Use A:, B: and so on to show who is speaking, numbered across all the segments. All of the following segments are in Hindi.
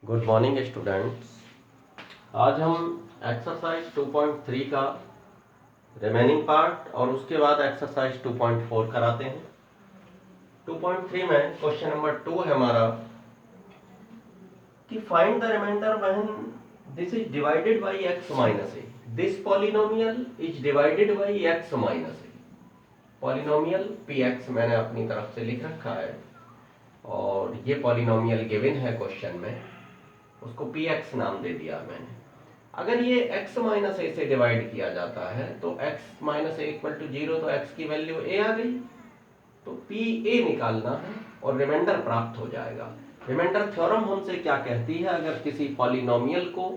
A: Good morning students. आज हम एक्सरसाइज 2.3 का रिमेनिंग पार्ट और उसके बाद एक्सरसाइज 2.4 कराते हैं। 2.3 में क्वेश्चन नंबर 2 है हमारा कि find the remainder when this is divided by x minus a. This polynomial is divided by x minus a. Polynomial px मैंने अपनी तरफ से लिख रखा है और ये पॉलिनोमियल गिवन है क्वेश्चन में, उसको px नाम दे दिया मैंने। अगर ये x माइनस ए से डिवाइड किया जाता है तो x minus a equal to 0, तो x की वैल्यू a आ गई, तो pa निकालना है और रिमाइंडर प्राप्त हो जाएगा। रिमाइंडर थ्योरम हमसे क्या कहती है, अगर किसी पॉलिनोमियल को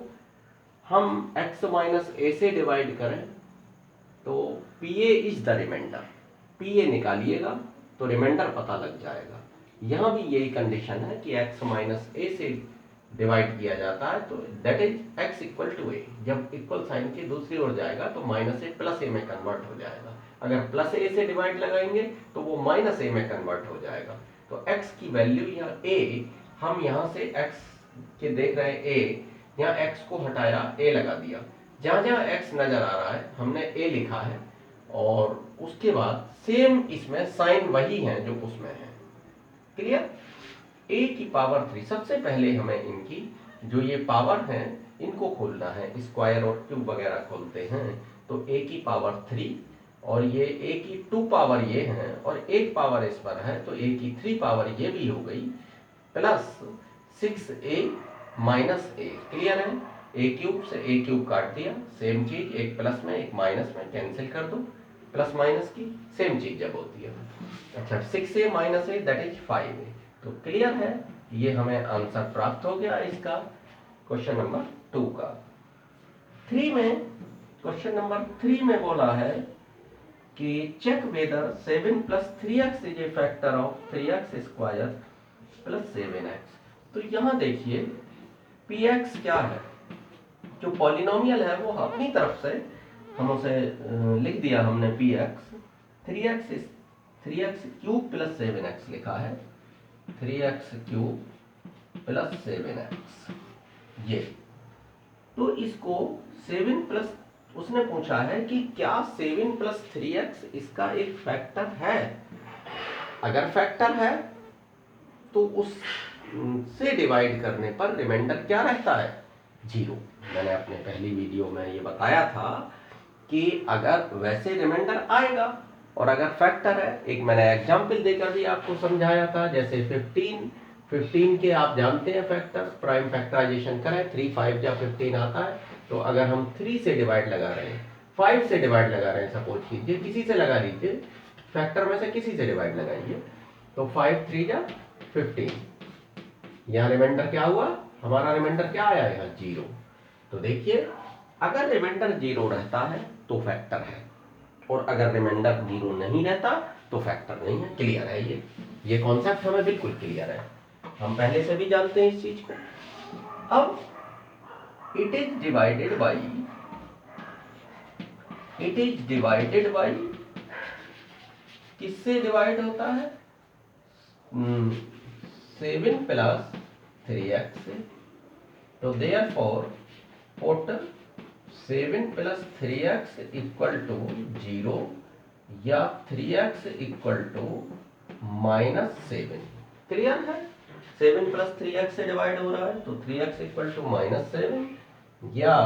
A: हम x माइनस ए से डिवाइड करें तो pa is the remainder, pa निकालिएगा तो रिमाइंडर पता लग जाएगा। यहां भी यही कंडीशन है कि x माइनस ए से डिवाइड किया जाता है तो that is x equal to A. जब इक्वल साइन की दूसरी ओर जाएगा तो माइनस ए प्लस ए में कन्वर्ट हो जाएगा। अगर प्लस ए से डिवाइड लगाएंगे तो वो माइनस ए में कन्वर्ट हो जाएगा। तो x की वैल्यू या a, हम यहाँ से x के देख रहे हैं a, यहाँ x को हटाया a लगा दिया। जहाँ जहाँ x नजर आ रहा है हमने a लिखा है और उसके बाद सेम इसमें साइन वही है जो उसमें है। क्लियर? a की पावर 3, सबसे पहले हमें इनकी जो ये पावर हैं इनको खोलना है, स्क्वायर और क्यूब वगैरह खोलते हैं। तो a की पावर 3 और ये a की 2 पावर ये हैं और एक पावर इस पर है तो a की 3 पावर ये भी हो गई, plus 6a minus a। Clear है? a क्यूब से a क्यूब काट दिया, सेम चीज, एक प्लस में एक माइनस में कैंसिल कर दो, प्लस माइनस की सेम चीज जब होती है। अच्छा, 6a minus a that is 5a। तो क्लियर है, ये हमें आंसर प्राप्त हो गया इसका, क्वेश्चन नंबर 2 का। 3 में, क्वेश्चन नंबर 3 में बोला है कि check whether 7 plus 3x is a factor of 3x square plus 7x। तो यहां देखिए px क्या है, जो पॉलिनोमियल है वो अपनी तरफ से हम उसे लिख दिया हमने px, 3x cube plus 7x लिखा है, 3x क्यूब प्लस 7x ये। तो इसको 7 प्लस, उसने पूछा है कि क्या 7 प्लस 3x इसका एक फैक्टर है। अगर फैक्टर है तो उस से डिवाइड करने पर रिमाइंडर क्या रहता है, 0। मैंने अपने पहली वीडियो में ये बताया था कि अगर वैसे रिमाइंडर आएगा और अगर फैक्टर है, एक मैंने एग्जाम्पल देकर भी आपको समझाया था, जैसे 15 के आप जानते हैं फैक्टर, प्राइम फैक्टराइजेशन करें 3 5 या 15 आता है। तो अगर हम 3 से डिवाइड लगा रहे हैं, 5 से डिवाइड लगा रहे हैं, सपोज कीजिए, किसी से लगा लीजिए, फैक्टर में से किसी से डिवाइड लगाइए, तो 5 3 या 15, यहाँ रिमाइंडर क्या हुआ, हमारा रिमाइंडर क्या आया यहाँ 0। तो देखिए अगर रिमाइंडर 0 रहता है तो फैक्टर है और अगर रिमाइंडर 0 नहीं रहता तो फैक्टर नहीं है। क्लियर है? ये कॉन्सेप्ट हमें बिल्कुल क्लियर है, हम पहले से भी जानते हैं इस चीज को। अब इट इज डिवाइडेड बाई किससे डिवाइड होता है, 7 प्लस 3x से। तो therefore put 7 plus 3x equal to 0 या 3x equal to minus 7। Clear है? 7 प्लस 3x से डिवाइड हो रहा है तो 3x इक्वल टू माइनस 7, या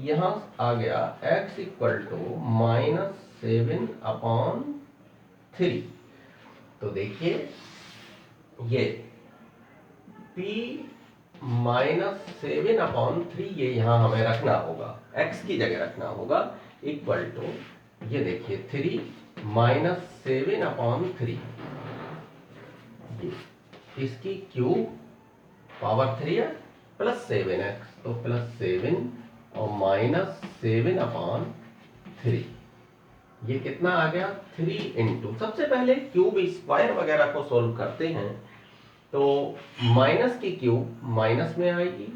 A: यहां आ गया x equal to minus 7 upon 3। तो देखिए ये p माइनस 7 अपॉन 3 ये यहां हमें रखना होगा, x की जगह रखना होगा, इक्वल टू ये देखिए 3 माइनस 7 अपॉन 3, इसकी क्यूब पावर 3 है प्लस 7x, तो प्लस 7 और माइनस 7 अपॉन 3, ये कितना आ गया 3 इंटू, सबसे पहले क्यूब स्क्वायर वगैरह को सोल्व करते हैं तो माइनस की क्यूब माइनस में आएगी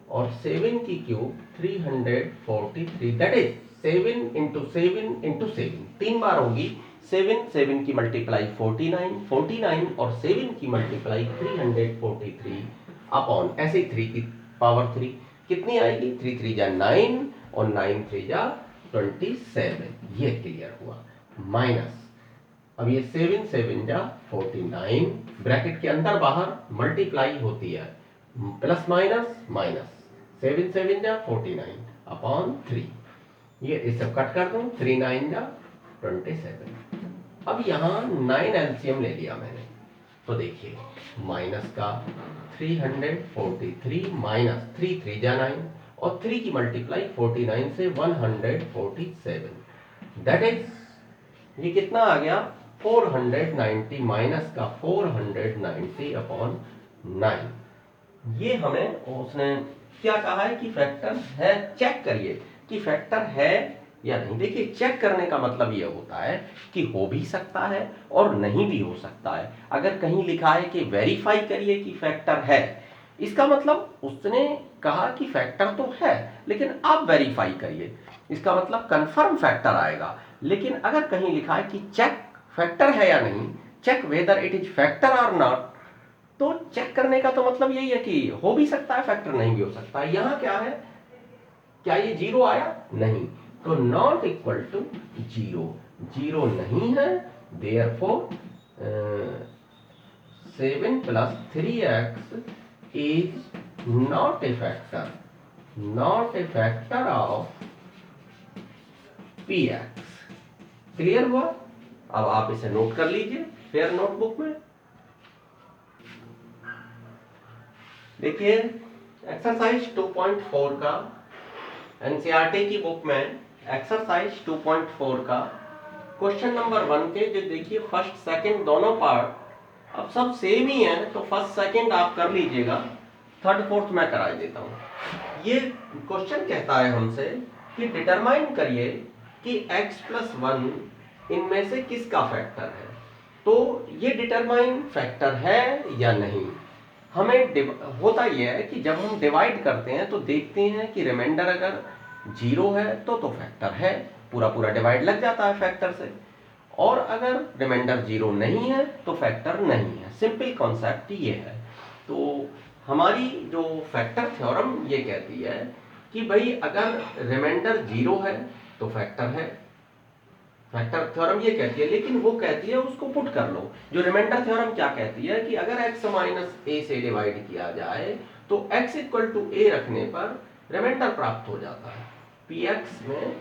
A: और 7 की cube 343, that is 7 into 7 into 7, 3 बार होगी। 7 की मल्टीप्लाई 49 और 7 की मल्टीप्लाई 343, अपॉन ऐसे ही 3 की पावर 3 कितनी आएगी, 3 3 जा 9 और 9 3 जा 27, ये क्लियर हुआ। माइनस अब ये 7 7 जा 49, ब्रैकेट के अंदर बाहर मल्टीप्लाई होती है, प्लस माइनस माइनस, 7 7 जा 49 अपॉन 3, ये सब कट कर दूं, 3 9 जा 27। अब यहाँ 9 एलसीएम ले लिया मैंने, तो देखिए माइनस का 343 माइनस 3 3 जा 9 और 3 की मल्टीप्लाई 49 से 147, दैट इज ये कितना आ गया 490 माइनस का 490 अपॉन 9। ये हमें उसने क्या कहा है कि फैक्टर है, चेक करिए कि फैक्टर है या नहीं। देखिए चेक करने का मतलब ये होता है कि हो भी सकता है और नहीं भी हो सकता है। अगर कहीं लिखा है कि वेरीफाई करिए कि फैक्टर है, इसका मतलब उसने कहा कि फैक्टर तो है लेकिन आप वेरीफाई करिए, इसका मतलब कंफर्म फैक्टर आएगा। लेकिन अगर कहीं लिखा है कि चेक फैक्टर है या नहीं, check whether it is factor और नॉट, तो चेक करने का तो मतलब यही है कि हो भी सकता है फैक्टर, नहीं भी हो सकता है। यहां क्या है, क्या ये जीरो आया, नहीं, तो not equal to zero, zero नहीं है, therefore 7 plus 3x is not a factor, not a factor of px। Clear हुआ? अब आप इसे नोट कर लीजिए फेयर नोटबुक में। देखिए एक्सरसाइज 2.4 का एनसीईआरटी की बुक में एक्सरसाइज 2.4 का क्वेश्चन नंबर 1 के जो देखिए फर्स्ट सेकंड दोनों पार्ट अब सब सेम ही है, तो फर्स्ट सेकंड आप कर लीजिएगा, थर्ड फोर्थ मैं करा देता हूं। ये क्वेश्चन कहता है हमसे कि डिटरमाइन करिए कि x प्लस 1 इनमें से किसका फैक्टर है। तो ये डिटरमाइन फैक्टर है या नहीं, हमें होता यह है कि जब हम डिवाइड करते हैं तो देखते हैं कि रिमाइंडर अगर जीरो है तो फैक्टर है, पूरा पूरा डिवाइड लग जाता है फैक्टर से, और अगर रिमाइंडर जीरो नहीं है तो फैक्टर नहीं है। सिंपल कॉन्सेप्ट ये है। तो हमारी जो फैक्टर थ्योरम ये कहती है कि भाई अगर रिमाइंडर जीरो है तो फैक्टर है, फैक्टर थ्योरम ये कहती है। लेकिन वो कहती है उसको पुट कर लो, जो रिमाइंडर थ्योरम क्या कहती है कि अगर x माइनस ए से डिवाइड किया जाए तो x इक्वल टू ए रखने पर रिमाइंडर प्राप्त हो जाता है। px में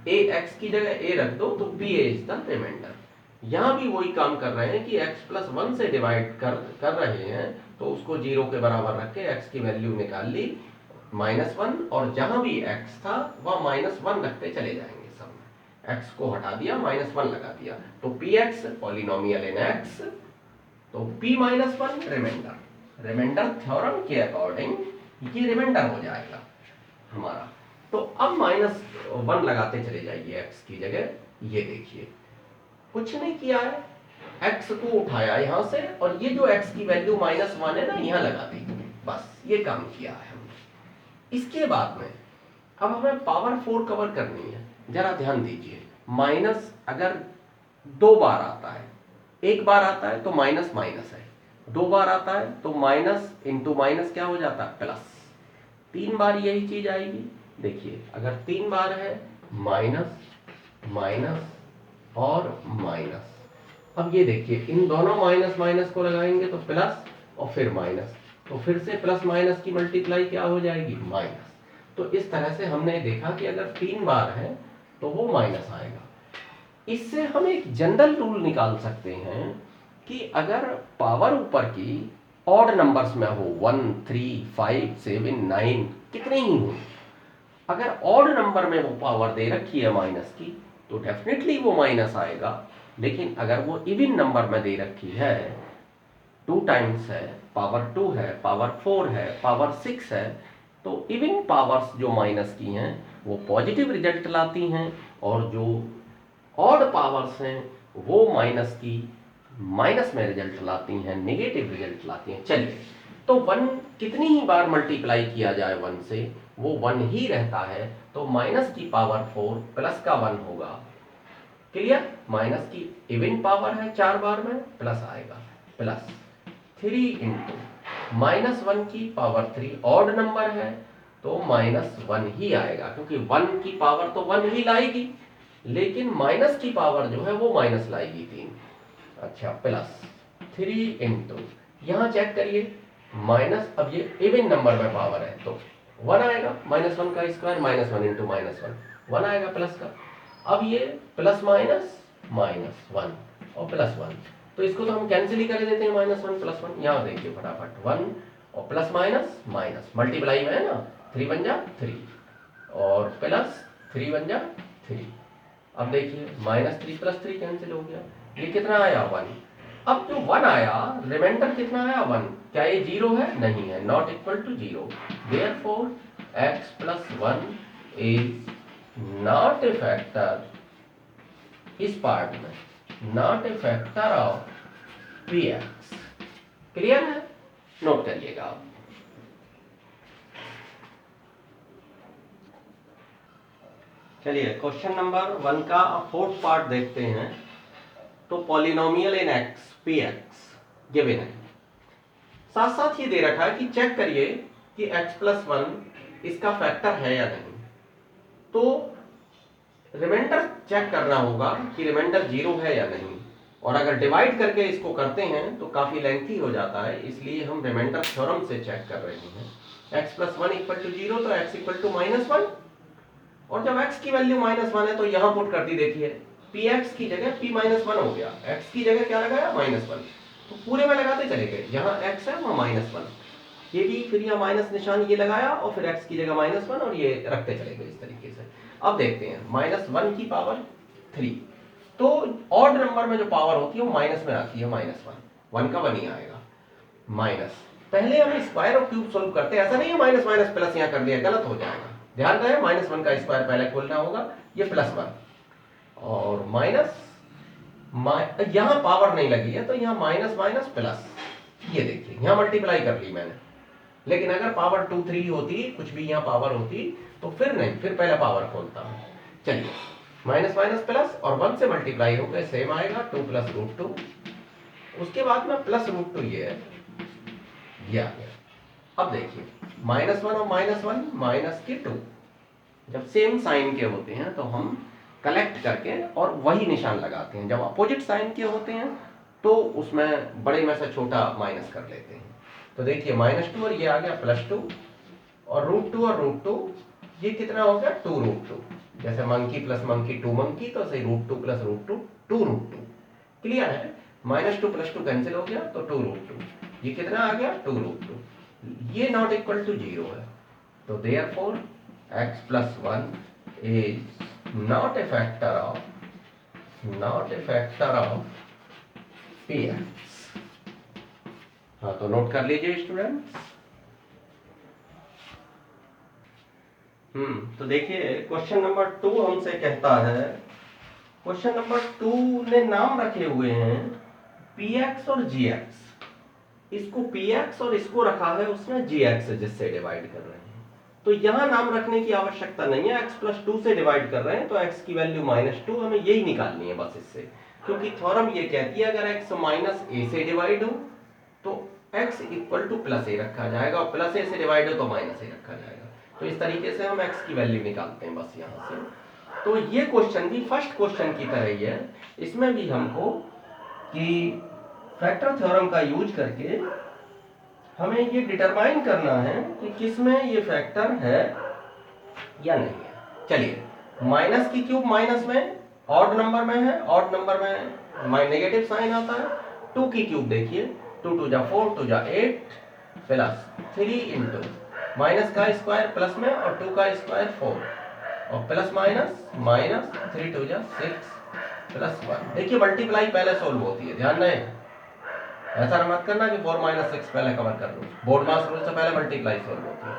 A: ax की जगह a रख दो तो pa इज द रिमाइंडर। यहां भी वही काम कर रहे हैं कि x प्लस 1 से डिवाइड कर रहे हैं तो उसको जीरो के बराबर रख के x की वैल्यू निकाल ली -1, और जहां भी x था वह -1 रखते चले जाएंगे, x को हटा दिया -1 लगा दिया, तो px पॉलिनोमियल इन x, तो p -1 रिमाइंडर, रिमाइंडर थ्योरम के अकॉर्डिंग ये रिमाइंडर हो जाएगा हमारा। तो अब -1 लगाते चले जाइए x की जगह। ये देखिए कुछ नहीं किया है, x को उठाया यहां से और ये जो x की वैल्यू -1 है ना यहां लगा दी, बस ये काम किया है हमने। इसके बाद में अब हमें पावर 4 कवर करनी है। जरा ध्यान दीजिए, माइनस अगर 2 बार आता है, एक बार आता है तो माइनस माइनस है, 2 बार आता है तो माइनस इंटू माइनस क्या हो जाता है प्लस, 3 बार यही चीज आएगी। देखिए अगर 3 बार है माइनस माइनस और माइनस, अब ये देखिए इन दोनों माइनस माइनस को लगाएंगे तो प्लस और फिर माइनस, तो फिर से प्लस माइनस की मल्टीप्लाई क्या हो जाएगी माइनस। तो इस तरह से हमने देखा कि अगर 3 बार है तो वो माइनस आएगा। इससे हम एक जनरल रूल निकाल सकते हैं कि अगर पावर ऊपर की ऑड नंबर्स में हो 1 3 5 7 9 कितने ही हो, अगर ऑड नंबर में वो पावर दे रखी है माइनस की तो डेफिनेटली वो माइनस आएगा। लेकिन अगर वो इवन नंबर में दे रखी है, 2 टाइम्स है, पावर 2 है, पावर 4 है, पावर 6 है, तो इवन पावर्स जो माइनस की हैं वो पॉजिटिव रिजल्ट लाती हैं, और जो ऑड पावर्स हैं वो माइनस की माइनस में रिजल्ट लाती हैं, नेगेटिव रिजल्ट लाती हैं। चलिए तो 1 कितनी ही बार मल्टीप्लाई किया जाए 1 से वो 1 ही रहता है, तो माइनस की पावर 4 प्लस का 1 होगा। क्लियर? माइनस की इवन पावर है 4 बार में, प्लस आएगा, प्लस 3 इंटू -1 की पावर 3 ऑड नंबर है तो -1 ही आएगा, क्योंकि 1 की पावर तो 1 ही लाएगी, लेकिन माइनस की पावर जो है वो माइनस लाएगी 3। अच्छा, प्लस 3 इंटू, यहाँ चेक करिए माइनस, अब ये इवन नंबर में पावर है तो 1 आएगा, -1 का स्क्वायर, -1 इंटू -1 1 आएगा प्लस का। अब ये प्लस माइनस -1 और +1, तो इसको तो हम कैंसिल ही कर देते हैं, -1 +1। यहाँ देखिए फटाफट 1 और प्लस माइनस माइनस मल्टीप्लाई में है ना, 3 बन जा 3 और प्लस 3 बन जा 3। अब देखिए -3 + 3 कैंसिल हो गया, ये कितना आया 1। अब जो 1 आया, रिमाइंडर कितना आया 1, क्या ये 0 है? नहीं है, not equal to 0। Therefore x + 1 is not a factor, इस पार्ट में not a factor of px। Clear है? नोट करिएगा आप। चलिए क्वेश्चन नंबर 1 का 4th पार्ट देखते हैं। तो पॉलिनोमियल इन x px गिवन है, साथ साथ ये दे रखा है कि चेक करिए कि x + 1 इसका फैक्टर है या नहीं। तो रिमाइंडर चेक करना होगा कि रिमाइंडर 0 है या नहीं, और अगर डिवाइड करके इसको करते हैं तो काफी लेंथी हो जाता है, इसलिए हम रिमाइंडर थ्योरम से चेक कर रहे हैं। x + 1 = 0 तो x = -1, और जब x की वैल्यू -1 है तो यहां पुट कर दी, देखिए px की जगह p - 1 हो गया, x की जगह क्या लगाया -1, तो पूरे में लगाते चले गए, यहाँ x है वहाँ -1, ये भी फिर यहाँ माइनस निशान ये लगाया और फिर x की जगह -1 और ये रखते चले गए इस तरीके से। अब देखते हैं -1 की पावर 3, तो ऑड नंबर में जो पावर होती है वो माइनस में आती है, -1 का 1 ही आएगा माइनस। पहले हम स्क्वायर और क्यूब सोल्व करते हैं, ऐसा नहीं है माइनस माइनस प्लस यहाँ कर दिया, गलत हो जाएगा। ध्यान रहे -1 का स्क्वायर पहले खोलना होगा, ये +1 और माइनस, यहाँ पावर नहीं लगी है तो यहाँ माइनस माइनस प्लस, ये देखिए यहाँ मल्टीप्लाई कर ली मैंने, लेकिन अगर पावर 2 3 होती, कुछ भी यहाँ पावर होती तो फिर नहीं, फिर पहले पावर खोलता हूँ। चलिए माइनस माइनस प्लस और 1 से मल्टीप्लाई हो गए, सेम आएगा 2 + √2, उसके बाद में +√2 ये है, ये आ गया। अब देखिए -1 और -1 माइनस के 2, जब सेम साइन के होते हैं तो हम कलेक्ट करके और वही निशान लगाते हैं, जब अपोजिट साइन के होते हैं तो उसमें बड़े में से छोटा माइनस कर लेते हैं। तो देखिए -2 और ये आ गया +2 और √2 और √2, ये कितना हो गया 2√2, जैसे मंकी प्लस मंकी 2 मंकी, तो सही √2 + √2 2√2। क्लियर है? -2 + 2 कैंसिल हो गया तो 2√2, ये कितना आ गया 2√2, ये नॉट इक्वल टू 0 है, तो therefore x + 1 is not a factor of px। हाँ, तो नोट कर लीजिए स्टूडेंट्स। तो देखिए क्वेश्चन नंबर 2 हमसे कहता है, क्वेश्चन नंबर 2 ने नाम रखे हुए हैं px और gx, इसको px और इसको रखा है उसने gx जिससे डिवाइड कर रहे हैं। तो यहां नाम रखने की आवश्यकता नहीं है, x + 2 से डिवाइड कर रहे हैं तो x की वैल्यू -2, हमें यही निकालनी है बस इससे, क्योंकि थ्योरम ये कहती है अगर x -a से डिवाइड हो तो x = +a रखा जाएगा, और +a से डिवाइड हो तो -a रखा जाएगा। तो इस तरीके से हम x की वैल्यू निकालते हैं बस यहाँ से। तो ये क्वेश्चन भी फर्स्ट क्वेश्चन की तरह ही है, इसमें भी हमको कि फैक्टर थ्योरम का यूज करके हमें ये डिटरमाइन करना है कि किसमें ये फैक्टर है या नहीं है। चलिए माइनस की क्यूब माइनस में ऑड नंबर में है, ऑड नंबर में नेगेटिव साइन आता है। 2 की क्यूब देखिए, 2 × 2 = 4, 2 × 8 प्लस 3 इंटू माइनस का स्क्वायर प्लस में और 2 का स्क्वायर 4 और प्लस माइनस माइनस 3 × 2 = 6 प्लस 1। देखिए मल्टीप्लाई पहले सोल्व होती है, ध्यान रहे, ऐसा मत करना कि 4 - 6 पहले कवर कर लो, बोर्ड मास रूल से पहले मल्टीप्लाई सोल्व होती है।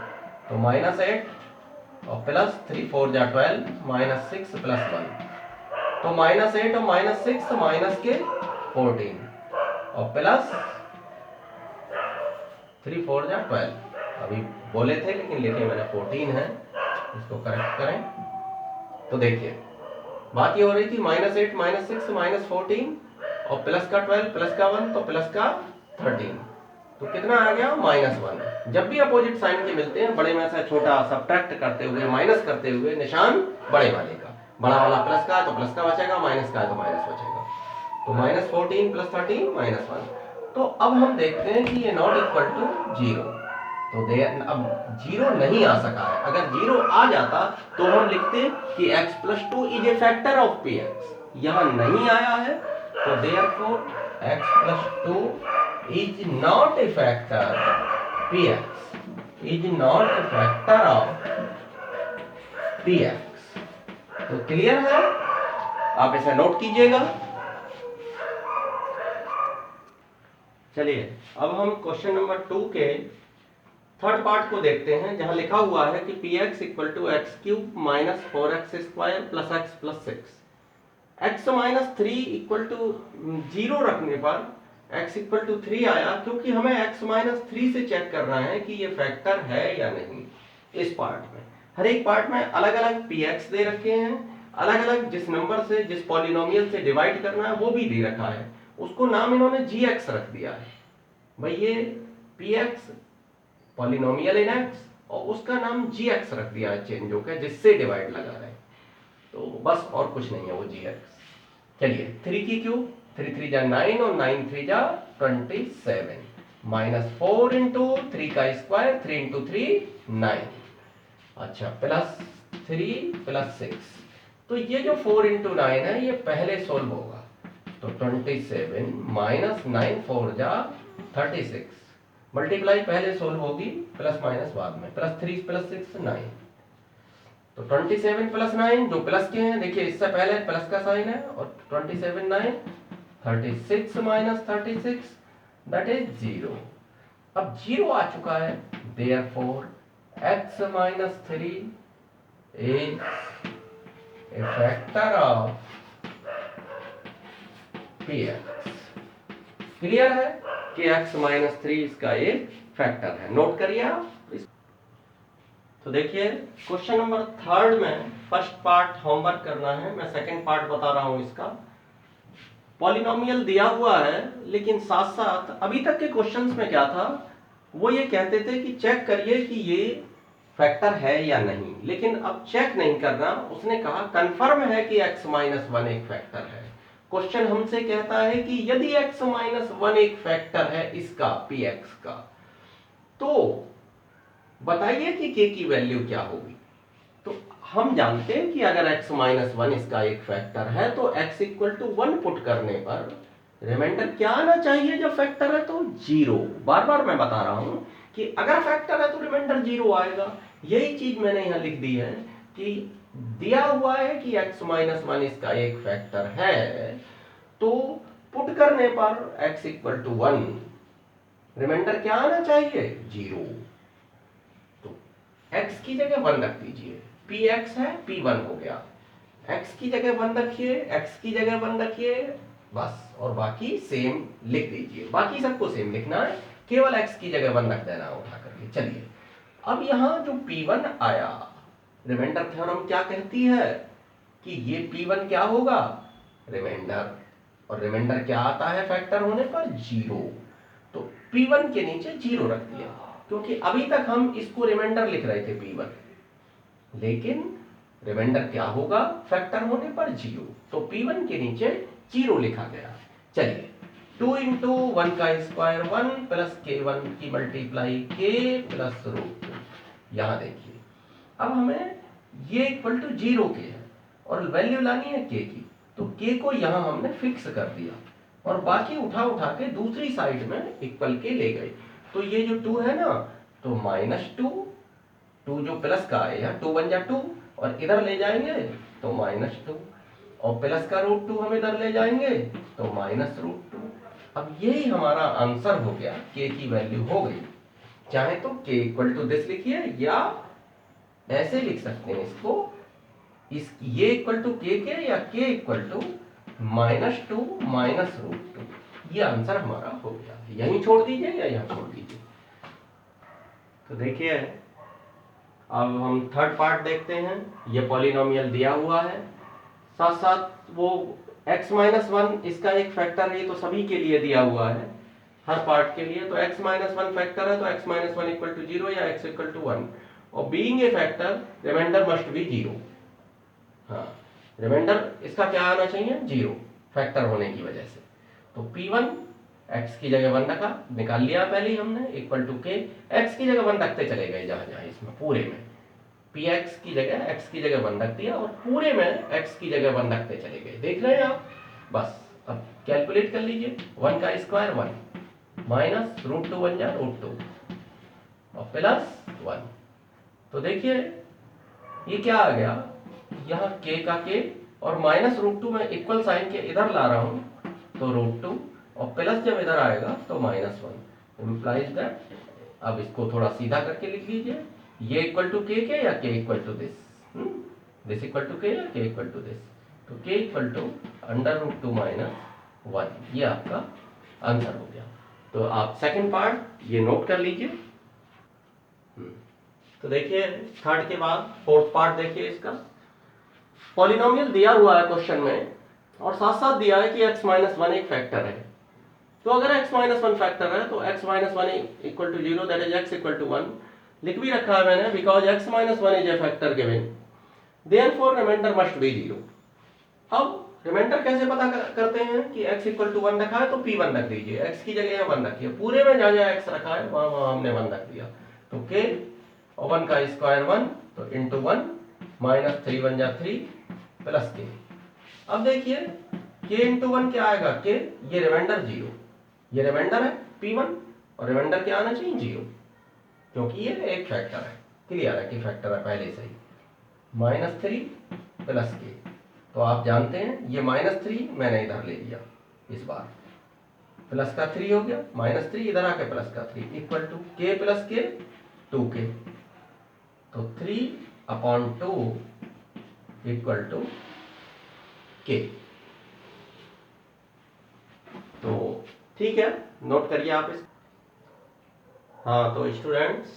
A: तो -8 और प्लस 3 4 × 12 -6 प्लस 1, तो -8 और -6 तो माइनस के 14 और प्लस 3 4 × 12, अभी बोले थे लेकिन लिखे मैंने 14 है, इसको करेक्ट करें। तो देखिए बात ये हो रही थी -8 -6 -14 और प्लस का 12 प्लस का 1 तो प्लस का 13, तो कितना आ गया -1। जब भी अपोजिट साइन के मिलते हैं बड़े में से छोटा सब्ट्रैक्ट करते हुए माइनस करते हुए निशान बड़े वाले का, बड़ा वाला प्लस का है तो प्लस का बचेगा, माइनस का है तो माइनस बचेगा। तो -14 + 13 -1। तो अब हम देखते हैं कि ये नॉट इक्वल टू 0। तो अब 0 नहीं आ सका है। अगर 0 आ जाता तो हम लिखते कि x + 2 is a factor of px। यहां नहीं आया है तो therefore x + 2 is not a factor, px is not a factor of px। तो क्लियर है, आप इसे नोट कीजिएगा। चलिए अब हम क्वेश्चन नंबर 2 के थर्ड पार्ट को देखते हैं, जहां लिखा हुआ है कि px = x³ - 4x² + x + 6। x - 3 = 0 रखने पर x = 3 आया, क्योंकि हमें x - 3 से चेक करना है कि ये फैक्टर है या नहीं। इस पार्ट में हर एक पार्ट में अलग अलग px दे रखे हैं, अलग अलग जिस नंबर से जिस पॉलिनोमियल से डिवाइड करना है वो भी दे रखा है, उसको नाम इन्होंने gx रख दिया है। भाई ये px पॉलिनोमियल इन x और उसका नाम gx रख दिया है चेंज होकर, जिससे डिवाइड लगा रहे, तो बस और कुछ नहीं है वो gx। चलिए 3 की क्यूब, 3 3 जा 9 और 9 3 जा 27 -4 × 3 का स्क्वायर, 3 × 3 9। अच्छा +3 + 6, तो ये जो 4 × 9 है ये पहले सोल्व होगा। तो 27 -9 4 जा 36, मल्टीप्लाई पहले सोल्व होगी, प्लस माइनस बाद में, +3 + 6 9। तो 27 + 9 जो प्लस के हैं, देखिए इससे पहले प्लस का साइन है, और 27 9 36 - 36 दैट इज 0। अब 0 आ चुका है, therefore x - 3 is a factor of px। Clear है कि x - 3 इसका एक फैक्टर है, नोट करिए आप। तो देखिए क्वेश्चन नंबर 3 में फर्स्ट पार्ट होमवर्क करना है, मैं सेकंड पार्ट बता रहा हूं इसका। पॉलिनोमियल दिया हुआ है, लेकिन साथ साथ अभी तक के क्वेश्चंस में क्या था, वो ये कहते थे कि चेक करिए कि ये फैक्टर है या नहीं, लेकिन अब चेक नहीं करना, उसने कहा कंफर्म है कि x - 1 एक फैक्टर है। क्वेश्चन हमसे कहता है कि यदि x - 1 एक फैक्टर है इसका px का, तो बताइए कि k की वैल्यू क्या होगी। तो हम जानते हैं कि अगर x - 1 इसका एक फैक्टर है तो x = 1 पुट करने पर रिमाइंडर क्या आना चाहिए, जब फैक्टर है तो 0। बार बार मैं बता रहा हूं कि अगर फैक्टर है तो रिमाइंडर 0 आएगा। यही चीज मैंने यहां लिख दी है कि दिया हुआ है कि x - 1 इसका एक फैक्टर है, तो पुट करने पर x = 1, रिमाइंडर क्या आना चाहिए 0। तो x की जगह 1 रख दीजिए, px है p1 हो गया, x की जगह 1 रखिए, x की जगह 1 रखिए, बस, और बाकी सेम लिख दीजिए। बाकी सबको सेम लिखना है, केवल x की जगह 1 रख देना उठा करके। चलिए अब यहां जो p1 आया, रिमाइंडर थ्योरम क्या कहती है कि ये p1 क्या होगा, रिमाइंडर, और रिमाइंडर क्या आता है फैक्टर होने पर 0। तो p1 के नीचे 0 रख दिया, क्योंकि अभी तक हम इसको रिमाइंडर लिख रहे थे p1, लेकिन रिमाइंडर क्या होगा फैक्टर होने पर 0, तो p1 के नीचे 0 लिखा गया। चलिए 2 × 1 का स्क्वायर 1 + k1 की मल्टीप्लाई k + √2। यहां देखिए अब हमें ये = 0 के है और वैल्यू लानी है k की, तो k को यहां हमने फिक्स कर दिया और बाकी उठा उठा के दूसरी साइड में इक्वल के ले गए। तो ये जो 2 है ना, तो -2, 2 जो प्लस का आएगा 2 × 1 = 2, और इधर ले जाएंगे तो -2, और प्लस का √2 हम इधर ले जाएंगे तो -√2। अब यही हमारा आंसर हो गया, k की वैल्यू हो गई। चाहे तो k = दिस लिखिए, या ऐसे लिख सकते हैं इसको, इस ये = k के, या k = -2 -√2। ये आंसर हमारा हो गया। यहीं छोड़ दीजिए या यहां छोड़ दीजिए। तो देखिए अब हम थर्ड पार्ट देखते हैं। ये पॉलिनोमियल दिया हुआ है, साथ साथ वो x - 1 इसका एक फैक्टर है, तो सभी के लिए दिया हुआ है। हर पार्ट के लिए। तो x माइनस वन फैक्टर है तो x minus one equal to zero या x इक्वल टू वन, और being a factor remainder must be zero. हाँ, रिमाइंडर इसका क्या आना चाहिए, जीरो, फैक्टर होने की वजह से। तो P1 x की जगह वन रखा, निकाल लिया पहले ही हमने, इक्वल टू k, x की जगह वन रखते चले गए जहां जहां इसमें पूरे में, px की जगह x की जगह वन रख दिया और पूरे में x की जगह वन रखते चले गए। देख रहे हैं आप? बस अब कैलकुलेट कर लीजिए, वन का square one minus root two one जा रूट टू और प्लस वन। तो देखिए ये क्या आ गया, यहाँ k का k और माइनस रूट टू में इक्वल साइन के इधर ला रहा हूं तो रूट टू, और प्लस जब इधर आएगा तो माइनस वन, इम्प्लाइज दैट। अब इसको थोड़ा सीधा करके लिख लीजिए, ये इक्वल टू के या k equal to this, this equal to k या के इक्वल टू दिस, तो k equal to under root two minus one, ये आपका आंसर हो गया। तो आप सेकंड पार्ट ये नोट कर लीजिए। तो देखिए थर्ड के बाद फोर्थ पार्ट देखिए इसका। पॉलिनोमियल दिया हुआ है क्वेश्चन में और साथ साथ दिया है कि x माइनस वन एक फैक्टर है। तो अगर x माइनस वन फैक्टर है तो x minus one equal to zero, that is x equal to one. लिख भी रखा है मैंने, because x minus one is a factor given, therefore remainder must be zero. अब रिमाइंडर कैसे पता करते हैं कि x इक्वल टू वन रखा है तो p1 रख दीजिए, x की जगह वन रखिए, पूरे में जहां जहां x रखा है वहां वहां हमने वन रख दिया। तो k और वन का स्क्वायर वन, तो into one minus three one जा थ्री प्लस k। अब देखिए k इंटू वन क्या आएगा, k, ये रिमाइंडर जीरो, ये रिमाइंडर है p1 और रिमाइंडर क्या आना चाहिए, जीरो, क्योंकि ये एक फैक्टर है, क्लियर है कि फैक्टर है पहले से ही। माइनस थ्री प्लस k, तो आप जानते हैं ये माइनस थ्री मैंने इधर ले लिया इस बार, प्लस का थ्री हो गया, माइनस थ्री इधर आके प्लस का three, equal to k plus k 2k, तो 3/2 इक्वल टू k। तो ठीक है, नोट करिए आप इस। हाँ तो स्टूडेंट्स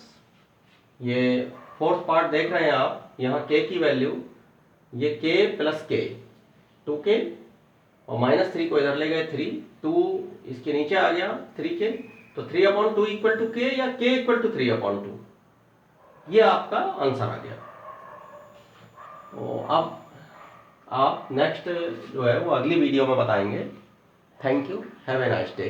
A: ये फोर्थ पार्ट देख रहे हैं आप, यहाँ k की वैल्यू, ये k प्लस k 2k और माइनस थ्री को इधर ले गए थ्री, टू इसके नीचे आ गया 3k, तो 3/2 इक्वल टू k या k इक्वल टू 3/2, ये आपका आंसर आ गया। तो अब आप नेक्स्ट जो है वो अगली वीडियो में बताएंगे। Thank you, have a nice day.